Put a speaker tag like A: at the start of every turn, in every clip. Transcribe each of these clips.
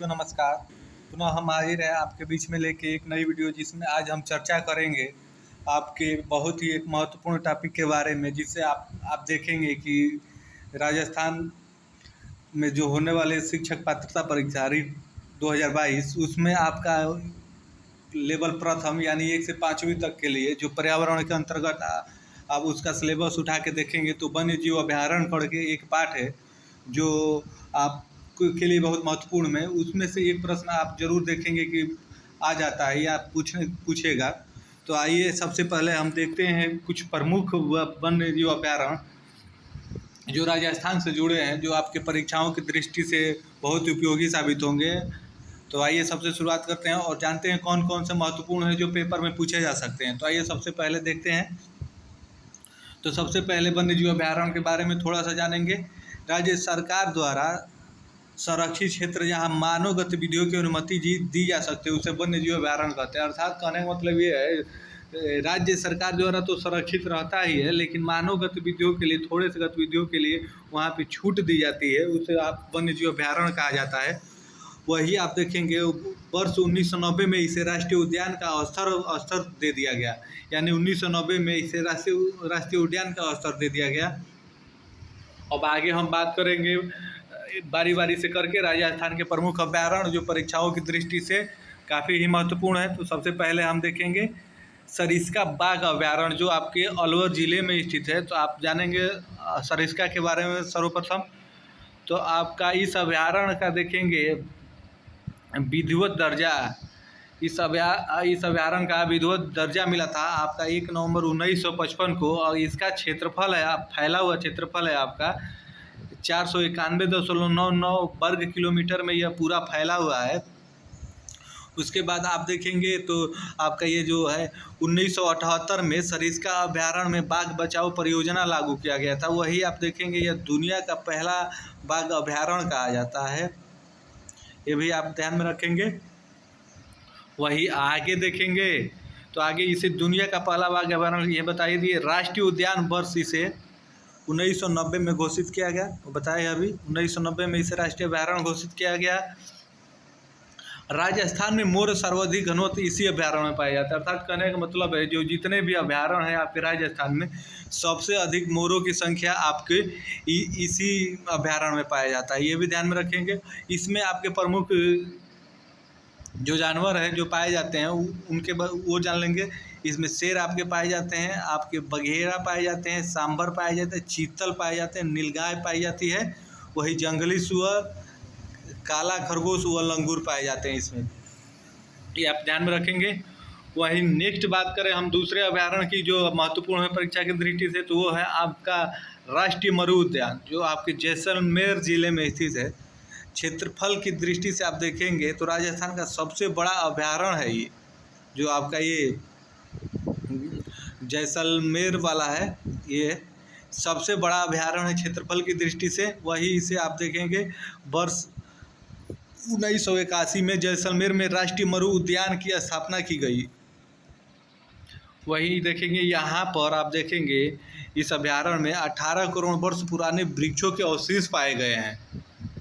A: तो नमस्कार। पुनः हम हाजिर हैं आपके बीच में लेके एक नई वीडियो, जिसमें आज हम चर्चा करेंगे आपके बहुत ही एक महत्वपूर्ण टॉपिक के बारे में, जिससे आप देखेंगे कि राजस्थान में जो होने वाले शिक्षक पात्रता परीक्षा रीट 2022 उसमें आपका लेवल प्रथम यानी 1 से 5वीं तक के लिए जो पर्यावरण के अंतर्गत आप उसका सिलेबस उठा के देखेंगे तो वन्य जीव अभ्यारण्य करके एक पाठ है जो आप के लिए बहुत महत्वपूर्ण है। उसमें से एक प्रश्न आप जरूर देखेंगे कि आ जाता है या पूछेगा। तो आइए सबसे पहले हम देखते हैं कुछ प्रमुख वन्य जीव अभ्यारण्य जो राजस्थान से जुड़े हैं, जो आपके परीक्षाओं की दृष्टि से बहुत उपयोगी साबित होंगे। तो आइए सबसे शुरुआत करते हैं और जानते हैं कौन कौन से महत्वपूर्ण है जो पेपर में पूछे जा सकते हैं। तो आइए सबसे पहले देखते हैं। तो सबसे पहले वन्य जीव अभ्यारण्य के बारे में थोड़ा सा जानेंगे। राज्य सरकार द्वारा संरक्षित क्षेत्र जहाँ मानव गतिविधियों की अनुमति दी जा सकती है उसे वन्य जीव अभ्यारण्य कहते हैं। अर्थात कहने का मतलब ये है, राज्य सरकार द्वारा तो संरक्षित रहता ही है, लेकिन मानव गतिविधियों के लिए, थोड़े से गतिविधियों के लिए वहाँ पे छूट दी जाती है, उसे आप वन्य जीव अभ्यारण्य कहा जाता है। वही आप देखेंगे वर्ष 1990 में इसे राष्ट्रीय उद्यान का स्तर दे दिया गया, यानी 1990 में इसे राष्ट्रीय उद्यान का स्तर दे दिया गया। अब आगे हम बात करेंगे बारी बारी से करके राजस्थान के प्रमुख अभ्यारण्य जो परीक्षाओं की दृष्टि से काफ़ी ही महत्वपूर्ण है। तो सबसे पहले हम देखेंगे सरिस्का बाघ अभ्यारण्य जो आपके अलवर ज़िले में स्थित है। तो आप जानेंगे सरिस्का के बारे में सर्वप्रथम। तो आपका इस अभ्यारण्य का देखेंगे विधिवत दर्जा, इस अभ्यारण्य का विधिवत दर्जा मिला था आपका 1 नवंबर 1955 को, और इसका क्षेत्रफल है, फैला हुआ क्षेत्रफल है आपका 491.99 वर्ग किलोमीटर में यह पूरा फैला हुआ है। उसके बाद आप देखेंगे तो आपका ये जो है 1978 में सरिस्का अभ्यारण्य में बाघ बचाओ परियोजना लागू किया गया था। वही आप देखेंगे यह दुनिया का पहला बाघ अभ्यारण्य कहा जाता है, ये भी आप ध्यान में रखेंगे। वही आगे देखेंगे तो आगे इसे दुनिया का पहला बाघ अभ्यारण्य ये बताइए दिए राष्ट्रीय उद्यान वर्ष इसे 1990 में घोषित किया गया। वो बताए अभी 1990 में इसे राष्ट्रीय अभ्यारण्य घोषित किया गया। राजस्थान में मोर सर्वाधिक घनत्व इसी अभ्यारण्य में पाया जाता है। अर्थात कहने का मतलब है जो जितने भी अभ्यारण्य हैं आपके राजस्थान में, सबसे अधिक मोरों की संख्या आपके इसी अभ्यारण्य में पाया जाता है, ये भी ध्यान में रखेंगे। इसमें आपके प्रमुख जो जानवर हैं जो पाए जाते हैं उनके वो जान लेंगे। इसमें शेर आपके पाए जाते हैं, आपके बघेरा पाए जाते हैं, सांभर पाए जाते हैं, चीतल पाए जाते हैं, नीलगाय पाई जाती है, वही जंगली सुअर, काला खरगोश व लंगूर पाए जाते हैं इसमें, ये आप ध्यान में रखेंगे। वही नेक्स्ट बात करें हम दूसरे अभ्यारण्य की जो महत्वपूर्ण है परीक्षा की दृष्टि से, तो वो है आपका राष्ट्रीय मरु उद्यान जो आपके जैसलमेर ज़िले में स्थित है। क्षेत्रफल की दृष्टि से आप देखेंगे तो राजस्थान का सबसे बड़ा अभ्यारण्य है ये, जो आपका ये जैसलमेर वाला है, ये सबसे बड़ा अभ्यारण्य है क्षेत्रफल की दृष्टि से। वही इसे आप देखेंगे वर्ष 1981 में जैसलमेर में राष्ट्रीय मरु उद्यान की स्थापना की गई। वही देखेंगे यहाँ पर आप देखेंगे इस अभ्यारण्य में 18 करोड़ वर्ष पुराने वृक्षों के अवशेष पाए गए हैं।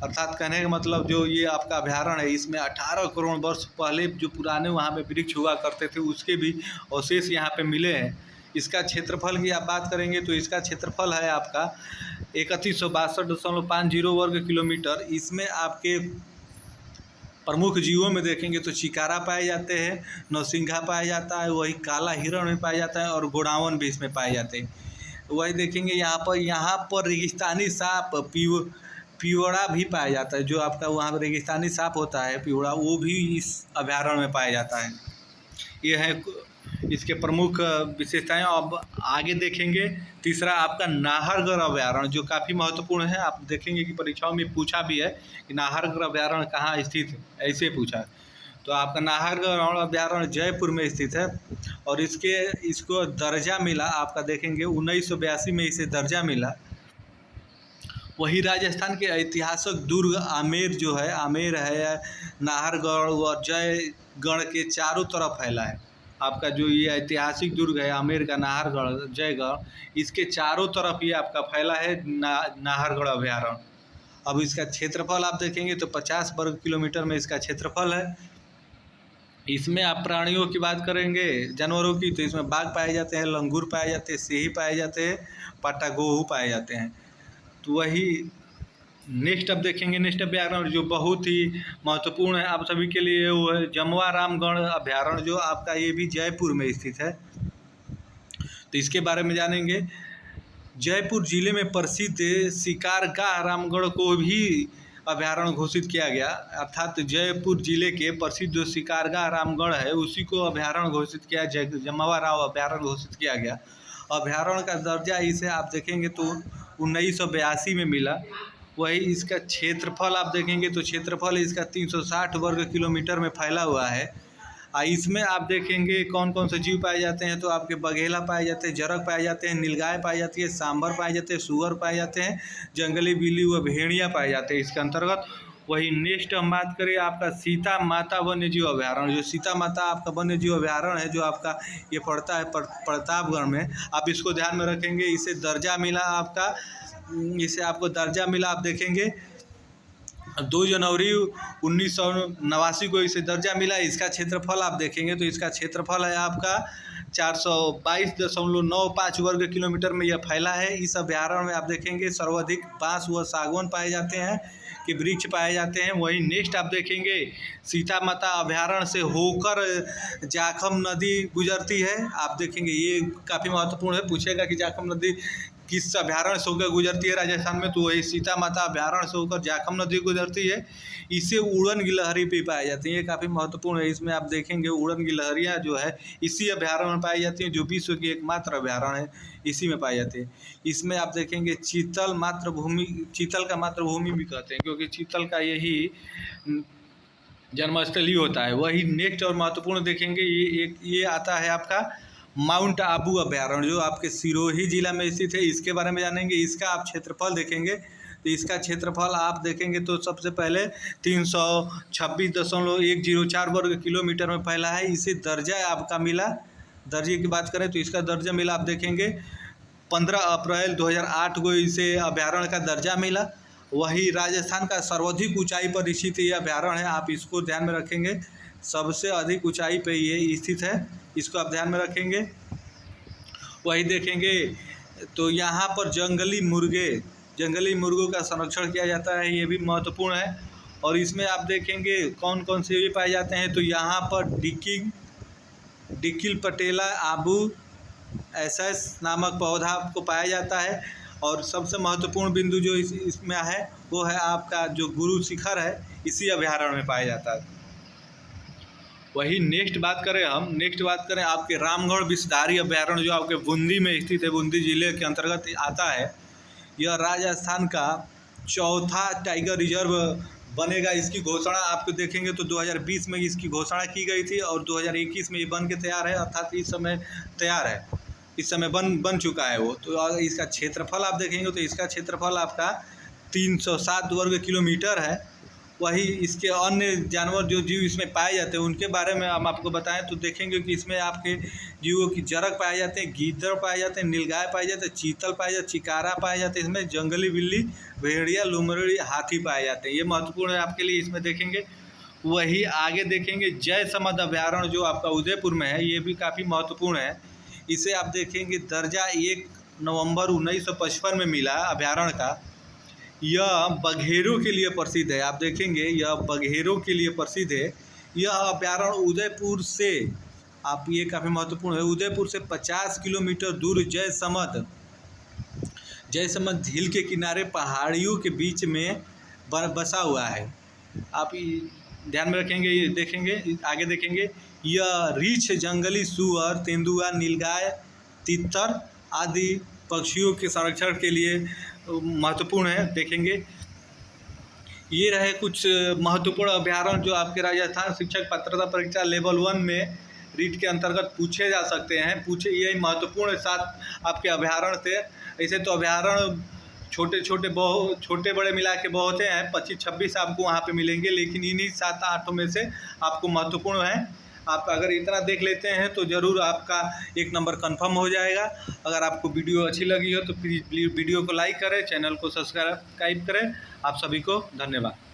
A: अर्थात कहने का मतलब जो ये आपका अभ्यारण्य है इसमें 18 करोड़ वर्ष पहले जो पुराने वहाँ पे वृक्ष हुआ करते थे उसके भी अवशेष यहाँ पे मिले हैं। इसका क्षेत्रफल की आप बात करेंगे तो इसका क्षेत्रफल है आपका 3162.50 वर्ग किलोमीटर। इसमें आपके प्रमुख जीवों में देखेंगे तो चिकारा पाए जाते हैं, नौसिंघा पाया जाता है, वही काला हिरण भी पाया जाता है और गोडावन भी इसमें पाए जाते हैं। वही देखेंगे यहाँ पर रेगिस्तानी सांप पिवड़ा भी पाया जाता है, जो आपका वहाँ पर रेगिस्तानी सांप होता है पिवड़ा, वो भी इस अभ्यारण्य में पाया जाता है। ये है इसके प्रमुख विशेषताएं। अब आगे देखेंगे तीसरा आपका नाहरगढ़ अभ्यारण्य जो काफ़ी महत्वपूर्ण है। आप देखेंगे कि परीक्षाओं में पूछा भी है कि नाहरगढ़ अभ्यारण्य कहाँ स्थित है, ऐसे पूछा है। तो आपका नाहरगढ़ अभ्यारण्य जयपुर में स्थित है और इसको दर्जा मिला आपका देखेंगे 1982 में इसे दर्जा मिला। वही राजस्थान के ऐतिहासिक दुर्ग आमेर जो है, आमेर है, नाहरगढ़ व जयगढ़ के चारों तरफ फैला है। आपका जो ये ऐतिहासिक दुर्ग है आमेर का, नाहरगढ़, जयगढ़, इसके चारों तरफ ये आपका फैला है नाहरगढ़ अभ्यारण्य। अब इसका क्षेत्रफल आप देखेंगे तो 50 वर्ग किलोमीटर में इसका क्षेत्रफल है। इसमें आप प्राणियों की बात करेंगे, जानवरों की, तो इसमें बाघ पाए जाते हैं, लंगूर पाए जाते हैं, सिंही पाए जाते हैं, पाटा गोहू पाए जाते हैं। तो वही नेक्स्ट अब देखेंगे, नेक्स्ट अभ्यारण्य जो बहुत ही महत्वपूर्ण है आप सभी के लिए, वो है जमवा रामगढ़ अभ्यारण्य, जो आपका ये भी जयपुर में स्थित है। तो इसके बारे में जानेंगे। जयपुर जिले में प्रसिद्ध शिकारगाह रामगढ़ को भी अभ्यारण्य घोषित किया गया, अर्थात जयपुर जिले के प्रसिद्ध शिकारगाह रामगढ़ है उसी को अभ्यारण्य घोषित किया, जमवा राव अभ्यारण्य घोषित किया गया। अभ्यारण्य का दर्जा इसे आप देखेंगे तो 1982 में मिला। वही इसका क्षेत्रफल आप देखेंगे तो क्षेत्रफल इसका 360 वर्ग किलोमीटर में फैला हुआ है। इसमें आप देखेंगे कौन कौन से जीव पाए जाते हैं, तो आपके बघेला पाए जाते हैं, जरग पाए जाते हैं, नीलगाय पाई जाती है, सांबर पाए जाते हैं, सुअर पाए जाते हैं, जंगली बिल्ली व भेड़िया पाए जाते हैं इसके अंतर्गत। वही नेक्स्ट हम बात करें आपका सीता माता वन्य जीव अभ्यारण्य, जो सीता माता आपका वन्य जीव अभ्यारण्य है, जो आपका ये पड़ता है प्रतापगढ़ में। आप इसको ध्यान में रखेंगे, इसे दर्जा मिला आपका, इसे आपको दर्जा मिला, आप देखेंगे 2 जनवरी 1989 को इसे दर्जा मिला। इसका क्षेत्रफल आप देखेंगे तो इसका क्षेत्रफल है आपका 422.95 वर्ग किलोमीटर में यह फैला है। इस अभ्यारण्य में आप देखेंगे सर्वाधिक बांस व सागवान पाए जाते हैं कि वृक्ष पाए जाते हैं। वहीं नेक्स्ट आप देखेंगे सीता माता अभ्यारण्य से होकर जाखम नदी गुजरती है। आप देखेंगे ये काफ़ी महत्वपूर्ण है, पूछेगा कि जाखम नदी किस अभ्यारण्य से होकर गुजरती है राजस्थान में, तो वही सीता माता अभ्यारण्य से होकर जाखम नदी गुजरती है। इसे उड़न गिलहरी भी पाई जाती है, ये काफ़ी महत्वपूर्ण है। इसमें आप देखेंगे उड़न गिलहरियाँ जो है इसी अभ्यारण्य में पाई जाती हैं, जो विश्व की एकमात्र अभ्यारण्य है, इसी में पाई जाती है। इसमें आप देखेंगे चीतल मातृभूमि, चीतल का मातृभूमि भी कहते हैं, क्योंकि चीतल का यही जन्मस्थल ही होता है। वही नेक्स्ट और महत्वपूर्ण देखेंगे, ये आता है आपका माउंट आबू अभ्यारण्य, जो आपके सिरोही जिला में स्थित है। इसके बारे में जानेंगे। इसका आप क्षेत्रफल देखेंगे तो इसका क्षेत्रफल आप देखेंगे तो सबसे पहले 326.104 वर्ग किलोमीटर में फैला है। इसे दर्जा आपका मिला, दर्जे की बात करें तो इसका दर्जा मिला, आप देखेंगे 15 अप्रैल 2008 को इसे अभ्यारण्य का दर्जा मिला। वही राजस्थान का सर्वाधिक ऊंचाई पर स्थित ये अभ्यारण्य है, आप इसको ध्यान में रखेंगे, सबसे अधिक ऊंचाई पे ये स्थित है, इसको आप ध्यान में रखेंगे। वही देखेंगे तो यहाँ पर जंगली मुर्गों का संरक्षण किया जाता है, ये भी महत्वपूर्ण है। और इसमें आप देखेंगे कौन कौन से भी पाए जाते हैं, तो यहाँ पर डिकिल पटेला आबू एसएस नामक पौधा आपको पाया जाता है। और सबसे महत्वपूर्ण बिंदु जो इसमें है वो है आपका जो गुरु शिखर है, इसी अभ्यारण्य में पाया जाता है। वही नेक्स्ट बात करें आपके रामगढ़ विषधारी अभ्यारण्य, जो आपके बूंदी में स्थित है, बूंदी जिले के अंतर्गत आता है। यह राजस्थान का चौथा टाइगर रिजर्व बनेगा। इसकी घोषणा आपको देखेंगे तो 2020 में इसकी घोषणा की गई थी और 2021 में ये बन के तैयार है, अर्थात इस समय तैयार है, इस समय बन चुका है वो। तो इसका क्षेत्रफल आप देखेंगे तो इसका क्षेत्रफल आपका 307 वर्ग किलोमीटर है। वही इसके अन्य जानवर जो जीव इसमें पाए जाते हैं उनके बारे में हम आपको बताएं तो देखेंगे कि इसमें आपके जीवों की जरग पाए जाते हैं, गीदड़ पाए जाते हैं, नीलगाय पाए जाते हैं, चीतल पाए जाते हैं, चिकारा पाए जाते हैं, इसमें जंगली बिल्ली, भेड़िया, लुमड़ी, हाथी पाए जाते हैं। ये महत्वपूर्ण है आपके लिए, इसमें देखेंगे। वही आगे देखेंगे जयसमंद अभ्यारण्य, जो आपका उदयपुर में है, ये भी काफ़ी महत्वपूर्ण है। इसे आप देखेंगे दर्जा 1 नवंबर 1955 में मिला अभ्यारण्य का। यह बघेरों के लिए प्रसिद्ध है, आप देखेंगे यह बघेरों के लिए प्रसिद्ध है। यह अभ्यारण्य उदयपुर से, आप ये काफ़ी महत्वपूर्ण है, उदयपुर से 50 किलोमीटर दूर जयसमंद झील के किनारे पहाड़ियों के बीच में बसा हुआ है। आप ध्यान में रखेंगे, ये देखेंगे, आगे देखेंगे। यह रीछ जंगली सुअर, तेंदुआ, नीलगाय, तितर आदि पक्षियों के संरक्षण के लिए महत्वपूर्ण है, देखेंगे। ये रहे कुछ महत्वपूर्ण अभ्यारण्य जो आपके राजस्थान शिक्षक पात्रता परीक्षा लेवल 1 में रीट के अंतर्गत पूछे जा सकते हैं। यही महत्वपूर्ण 7 आपके अभ्यारण्य थे। ऐसे तो अभ्यारण्य छोटे बड़े मिला के बहुत हैं, 25-26 आपको वहाँ पे मिलेंगे, लेकिन इन्हीं 7-8 में से आपको महत्वपूर्ण है आप अगर इतना देख लेते हैं तो ज़रूर आपका 1 नंबर कंफर्म हो जाएगा। अगर आपको वीडियो अच्छी लगी हो तो प्लीज़ वीडियो को लाइक करें, चैनल को सब्सक्राइब करें। आप सभी को धन्यवाद।